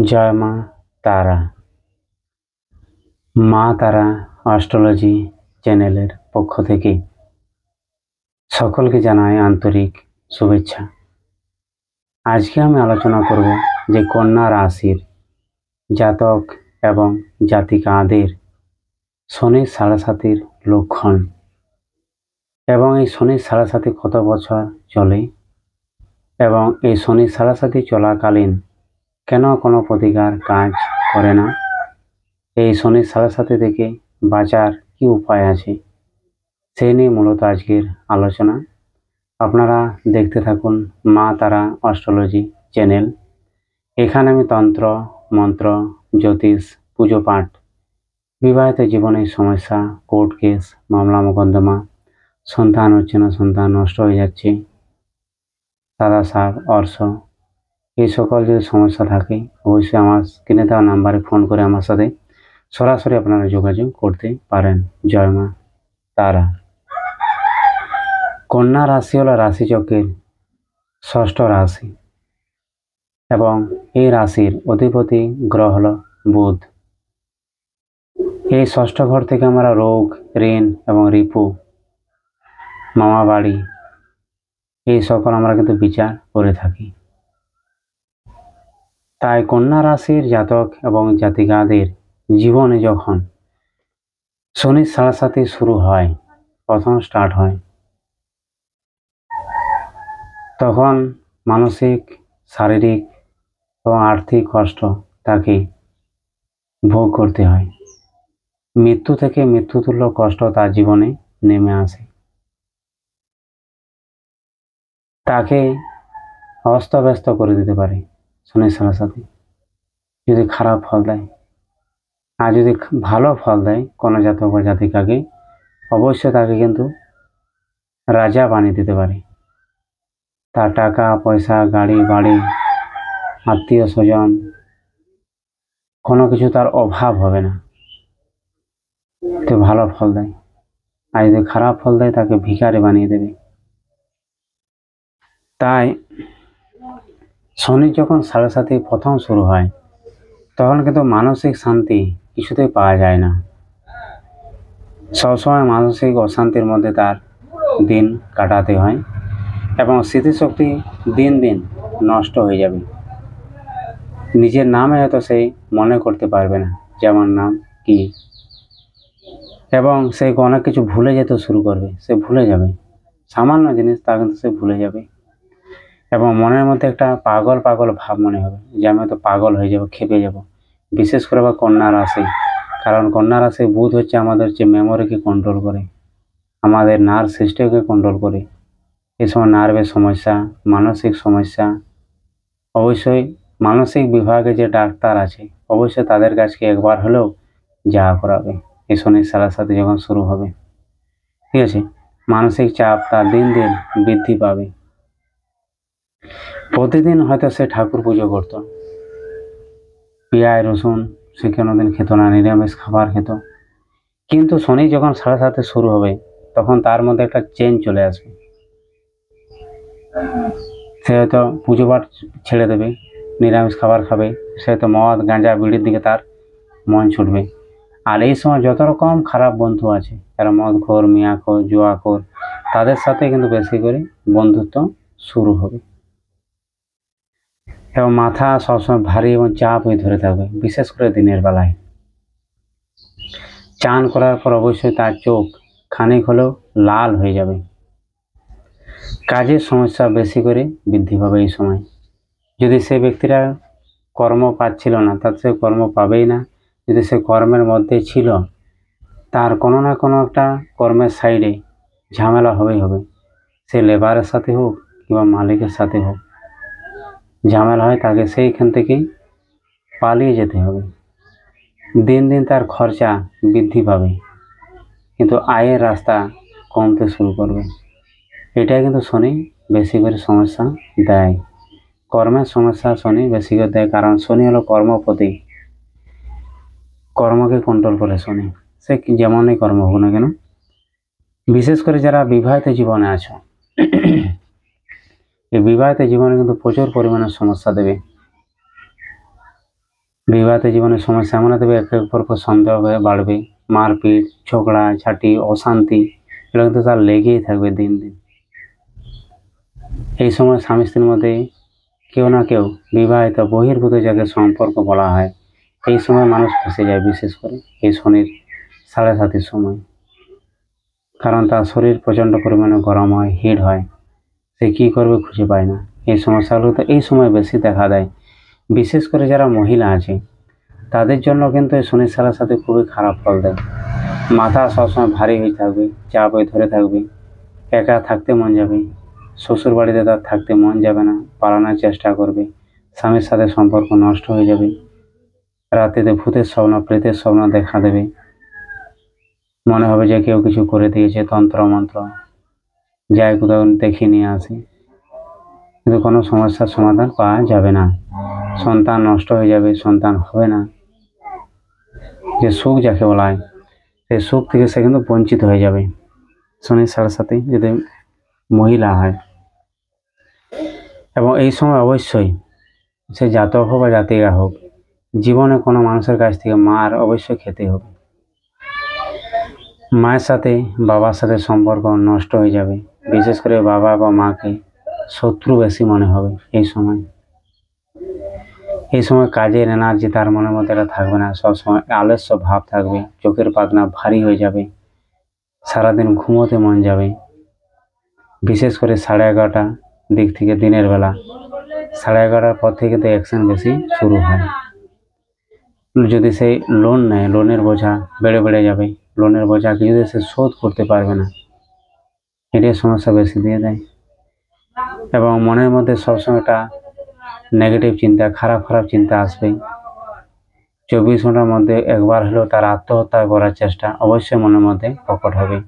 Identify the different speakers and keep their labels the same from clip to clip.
Speaker 1: জয় মা তারা। মা তারা অ্যাস্ট্রোলজি চ্যানেলের পক্ষ থেকে সকলকে জানাই আন্তরিক শুভেচ্ছা। আজকে আমি আলোচনা করব যে কন্যা রাশির জাতক এবং জাতিকাদের শনির সাড়ে-সাতির লক্ষণ এবং এই শনির সাড়ে-সাতি কত বছর চলে এবং এই শনির সাড়ে-সাতি চলাকালীন কেন কোনো প্রতিকার কাজ করে না, এই শনির সাড়ে-সাতি থেকে বাঁচার কি উপায় আছে, সেই নিয়ে মূলত আজকের আলোচনা। আপনারা দেখতে থাকুন মা তারা অ্যাস্ট্রোলজি চ্যানেল। এখানে আমি তন্ত্র, মন্ত্র, জ্যোতিষ, পুজো পাঠ, বিবাহিত জীবনের সমস্যা, কোর্ট কেস, মামলা মোকদ্দমা, সন্তান হচ্ছে না, সন্তান নষ্ট হয়ে যাচ্ছে, সাদা সাপ, অর্শ, এই সকল যদি সমস্যা থাকে অবশ্যই আমার স্ক্রিনে দেওয়া নাম্বারে ফোন করে আমার সাথে সরাসরি আপনারা যোগাযোগ করতে পারেন। জয় মা তারা। কন্যা রাশি হলো রাশিচক্রের ষষ্ঠ রাশি এবং এই রাশির অধিপতি গ্রহ হলো বুধ। এই ষষ্ঠ ঘর থেকে আমরা রোগ, ঋণ এবং রিপু, মামা বাড়ি, এই সকল আমরা কিন্তু বিচার করে থাকি। তাই কন্যা রাশির জাতক এবং জাতিকাদের জীবনে যখন শনির সাড়ে-সাতি শুরু হয়, প্রথম স্টার্ট হয়, তখন মানসিক, শারীরিক এবং আর্থিক কষ্ট তাকে ভোগ করতে হয়। মৃত্যু থেকে মৃত্যুতুল্য কষ্ট তার জীবনে নেমে আসে। তাকে অস্তব্যস্ত করে দিতে পারে শনির সাড়ে-সাতি, যদি খারাপ ফল দেয়। আর যদি ভালো ফল দেয় কোনো জাতক বা জাতিকাকে, অবশ্যই তাকে কিন্তু রাজা বানিয়ে দিতে পারে। তার টাকা পয়সা, গাড়ি বাড়ি, আত্মীয় স্বজন, কোনো কিছু তার অভাব হবে না, তো ভালো ফল দেয়। আর যদি খারাপ ফল দেয় তাকে ভিখারি বানিয়ে দেবে। তাই শনি যখন সাড়ে-সাতি প্রথম শুরু হয়, তখন কিন্তু মানসিক শান্তি কিছুতেই পাওয়া যায় না। সবসময় মানসিক অশান্তির মধ্যে তার দিন কাটাতে হয় এবং স্মৃতিশক্তি দিন দিন নষ্ট হয়ে যাবে। নিজের নামে হয়তো সেই মনে করতে পারবে না যে আমার নাম কি, এবং সে অনেক কিছু ভুলে যেতে শুরু করবে। সে ভুলে যাবে সামান্য জিনিস, তা কিন্তু সে ভুলে যাবে এবং মনের মধ্যে একটা পাগল পাগল ভাব মনে হবে যে আমি হয়তো পাগল হয়ে যাব, খেপে যাব। বিশেষ করে আবার কন্যা রাশি, কারণ কন্যা রাশি বুধ হচ্ছে আমাদের যে মেমোরিকে কন্ট্রোল করে, আমাদের নার্ভ সিস্টেমকে কন্ট্রোল করে। এই সময় নার্ভের সমস্যা, মানসিক সমস্যা, অবশ্যই মানসিক বিভাগে যে ডাক্তার আছে অবশ্যই তাদের কাছে একবার হলেও যাওয়া করাবে এই শনির সাড়ে-সাতি যখন শুরু হবে। ঠিক আছে, মানসিক চাপ তার দিন দিন বৃদ্ধি পাবে। প্রতিদিন হয়তো সে ঠাকুর পুজো করত, পেঁয়াজ রসুন সে কোনোদিন খেত না, নিরামিষ খাবার খেত, কিন্তু শনি যখন সাড়ে-সাতি শুরু হবে তখন তার মধ্যে একটা চেঞ্জ চলে আসবে। সে হয়তো পুজো পাঠ ছেড়ে দেবে, নিরামিষ খাবার খাবে, সে হয়তো মদ গাঁজা বিড়ির দিকে তার মন ছুটবে। আর এই সময় যত রকম খারাপ বন্ধু আছে, যারা মদখোর, মিয়াখোর, জুয়াখোর, তাদের সাথে কিন্তু বেশি করে বন্ধুত্ব শুরু হবে এবং মাথা সবসময় ভারী এবং চাপ হয়ে ধরে থাকবে। বিশেষ করে দিনের বেলায় চান করার পর অবশ্যই তার চোখ খানিক হলেও লাল হয়ে যাবে। কাজের সমস্যা বেশি করে বৃদ্ধি পাবে এই সময়। যদি সে ব্যক্তিরা কর্ম পাচ্ছিল না, তার সে কর্ম পাবেই না। যদি সে কর্মের মধ্যে ছিল, তার কোনো না কোনো একটা কর্মের সাইডে ঝামেলা হবেই হবে। সে লেবারের সাথে হোক কিংবা মালিকের সাথে হোক, ঝামেলা হয়, তাকে সেইখান থেকেই পালিয়ে যেতে হবে। দিন দিন তার খরচা বৃদ্ধি পাবে, কিন্তু আয়ের রাস্তা কমতে শুরু করবে। এটাই কিন্তু শনি বেশি করে সমস্যা দেয়। কর্মের সমস্যা শনি বেশি করে দেয়, কারণ শনি হলো কর্মপতি, কর্মকে কন্ট্রোল করে শনি। সে যেমনই কর্ম হোক না কেন, বিশেষ করে যারা বিবাহিত জীবনে আছে, এই বিবাহিত জীবনে কিন্তু প্রচুর পরিমাণে সমস্যা দেবে। বিবাহিত জীবনের সমস্যা এমন হতে হবে, একে অপরকে সন্দেহ বাড়বে, মারপিট, ঝগড়া ঝাঁটি, অশান্তি, এগুলো কিন্তু তার লেগেই থাকবে দিন দিন। এই সময় স্বামী স্ত্রীর মধ্যে কেউ না কেউ বিবাহিত বহির্ভূত যাকে সম্পর্ক বলা হয়, এই সময় মানুষ ফেঁসে যায়, বিশেষ করে এই শনির 7.5-এর সময়। কারণ তার শরীর প্রচণ্ড পরিমাণে গরম হয়, হিট হয়, সে কী করবে খুঁজে পায় না। এই সমস্যাগুলো তো এই সময় বেশি দেখা দেয়। বিশেষ করে যারা মহিলা আছে তাদের জন্য কিন্তু এই শনির 7.5 খুবই খারাপ ফল দেয়। মাথা সবসময় ভারী হয়ে থাকবে, চাপ হয়ে ধরে থাকবে, একা থাকতে মন যাবে, শ্বশুর বাড়িতে তার থাকতে মন যাবে না, পালানোর চেষ্টা করবে, স্বামীর সাথে সম্পর্ক নষ্ট হয়ে যাবে, রাতেতে ভূতের স্বপ্ন, প্রেতের স্বপ্ন দেখা দেবে, মনে হবে যে কেউ কিছু করে দিয়েছে, তন্ত্র মন্ত্র, যাই কোথাও দেখিয়ে নিয়ে আসে, কিন্তু কোনো সমস্যার সমাধান পাওয়া যাবে না। সন্তান নষ্ট হয়ে যাবে, সন্তান হবে না, যে সুখ যাকে বলা হয় সেই সুখ থেকে সে কিন্তু বঞ্চিত হয়ে যাবে শনির 7.5 যদি মহিলা হয়। এবং এই সময় অবশ্যই সে জাতক হোক বা জাতিকা হোক, জীবনে কোনো মানুষের কাছ থেকে মার অবশ্যই খেতে হবে। মায়ের সাথে বাবার সাথে সম্পর্ক নষ্ট হয়ে যাবে, বিশেষ করে বাবা বা মাকে শত্রু বেশি মনে হবে এই সময়। এই সময় কাজের এনার্জি তার মনের মধ্যে এটা থাকবে না, সবসময় আলস্য ভাব থাকবে, চোখের পাতনা ভারী হয়ে যাবে, সারাদিন ঘুমোতে মন যাবে। বিশেষ করে 11:30 দিক থেকে দিনের বেলা 11:30 পর থেকে তো অ্যাকশন বেশি শুরু হয়। যদি সেই লোন নেয়, লোনের বোঝা বেড়ে যাবে, লোনের বোঝা যদি সে শোধ করতে পারবে না, এটাই সমস্যা বেশি দিয়ে দেয়। এবং মনের মধ্যে সবসময় একটা নেগেটিভ চিন্তা, খারাপ চিন্তা আসবে। 24 ঘন্টার মধ্যে একবার হলেও তার আত্মহত্যা করার চেষ্টা অবশ্যই মনের মধ্যে প্রকট হবে।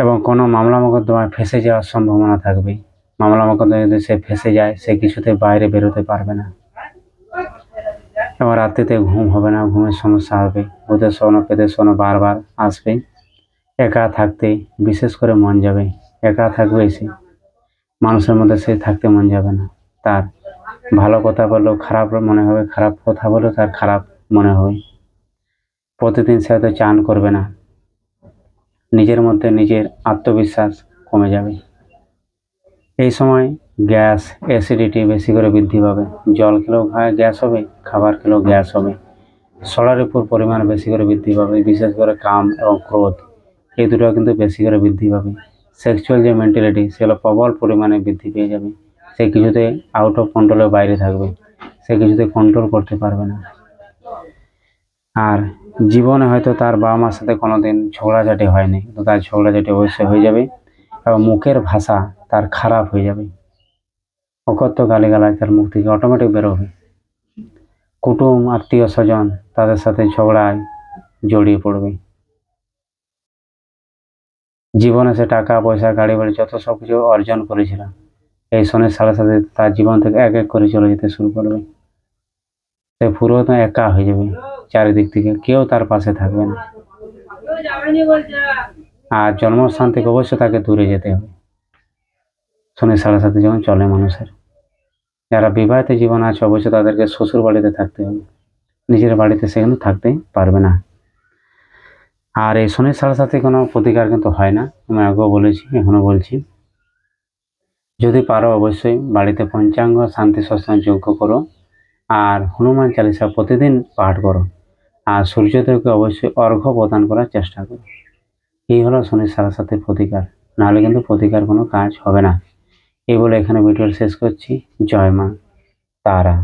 Speaker 1: এবং কোনো মামলা মোকদ্দমায় ফেঁসে যাওয়ার সম্ভাবনা থাকবে। মামলা মোকদ্দমায় যদি সে ফেঁসে যায়, সে কিছুতে বাইরে বেরোতে পারবে না। এবং রাত্রিতে ঘুম হবে না, ঘুমের সমস্যা হবে, ভূতের স্বপ্ন, প্রেতের স্বপ্ন বারবার আসবে। একা থাকতে বিশেষ করে মন যাবে, একা থাকবে সে, মানুষের মধ্যে সে থাকতে মন যাবে না। তার ভালো কথা বললেও খারাপ মনে হবে, খারাপ কথা বললেও তার খারাপ মনে হবে। প্রতিদিন সে হয়তো চান করবে না, নিজের মধ্যে নিজের আত্মবিশ্বাস কমে যাবে। এই সময় গ্যাস, অ্যাসিডিটি বেশি করে বৃদ্ধি পাবে। জল খেলেও গ্যাস হবে, খাবার খেলেও গ্যাস হবে। শরীরের উপর পরিমাণ বেশি করে বৃদ্ধি পাবে, বিশেষ করে কাম এবং ক্রোধ, এই দুটো কিন্তু বেশি করে বৃদ্ধি পাবে। সেক্সুয়াল যে মেন্টালিটি, সেগুলো প্রবল পরিমাণে বৃদ্ধি পেয়ে যাবে। সে কিছুতে আউট অফ কন্ট্রোলের বাইরে থাকবে, সে কিছুতে কন্ট্রোল করতে পারবে না। আর জীবনে হয়তো তার বাবা মার সাথে কোনোদিন ঝগড়াঝাটি হয়নি, কিন্তু তার ঝগড়াঝাটি অবশ্যই হয়ে যাবে। এবং মুখের ভাষা তার খারাপ হয়ে যাবে, অকথ্য গালিগালাজ তার মুখ থেকে অটোমেটিক বেরোবে। কুটুম, আত্মীয় স্বজন তাদের সাথে ঝগড়ায় জড়িয়ে পড়বে। জীবনে সে টাকা পয়সা, গাড়ি বাড়ি যত সব কিছু অর্জন করেছিল, এই শনির 7.5 তার জীবন থেকে এক এক করে চলে যেতে শুরু করবে। সে পুরো একা হয়ে যাবে, চারিদিক থেকে কেউ তার পাশে থাকবে না। আর জন্মস্থান থেকে অবশ্যই তাকে দূরে যেতে হবে শনির 7.5 যখন চলে মানুষের। যারা বিবাহিত জীবন আছে অবশ্যই তাদেরকে শ্বশুর বাড়িতে থাকতে হবে, নিজের বাড়িতে সে কিন্তু থাকতে পারবে না। আর এই শনির 7.5 কোনো প্রতিকার কিন্তু হয় না, আমি আগেও বলেছি, এখনো বলছি। যদি পারো অবশ্যই বাড়িতে পঞ্চাঙ্গ শান্তি সস্তান যজ্ঞ করো, আর হনুমান চালিসা প্রতিদিন পাঠ করো, আর সূর্যোদয়কে অবশ্যই অর্ঘ্য প্রদান করার চেষ্টা করো। এই হলো শনির 7.5 প্রতিকার, নাহলে কিন্তু প্রতিকার কোনো কাজ হবে না। এই বলে এখানে ভিডিও শেষ করছি। জয় মা তারা।